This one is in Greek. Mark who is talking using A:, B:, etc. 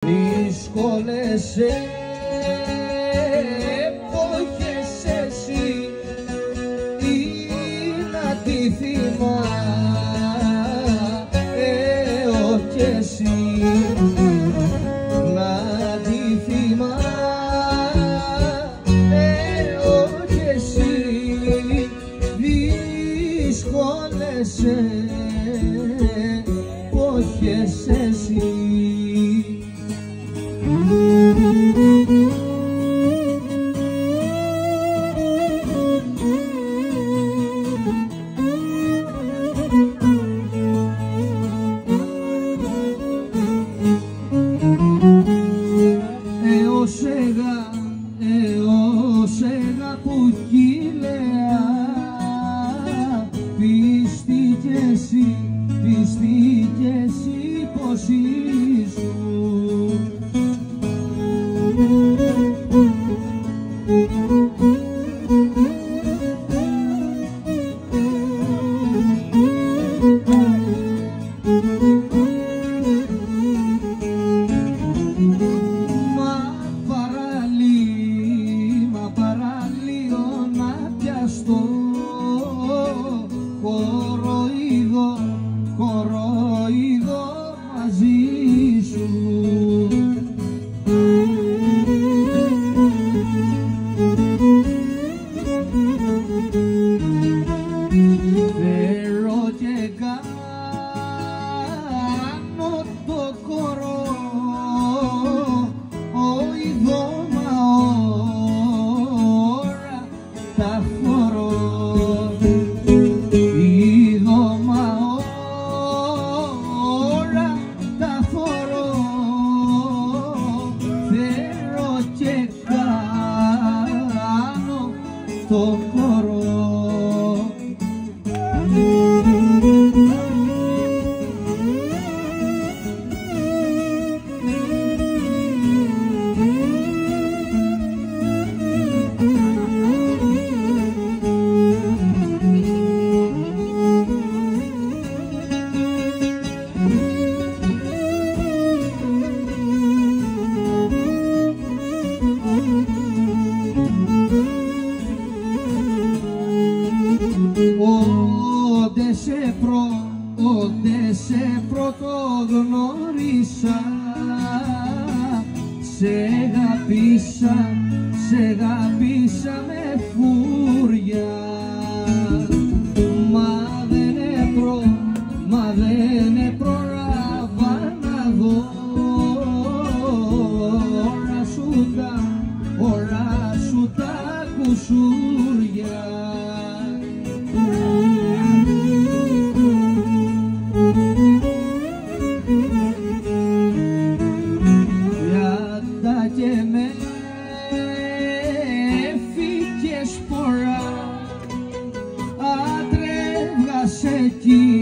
A: Δύσκολες εποχές εσύ ή να τη θυμάμαι κι εσύ να τη θυμάμαι κι εσύ. Δύσκολες εποχές εσύ. Έωσεγα που κύλεα πίστηκες πως ήσουν. Κοροϊδό μαζί σου. Φέρω και κάνω το κορό μα ώρα τα φορώ. Το κορό Όντε σε πρωτογνώρισα, σε αγάπησα με φούρια. Μα δεν πρόλαβα να δω όλα σου τα κουσούρια. Και με έφυγες πορά, άντρε βγάσε εκεί.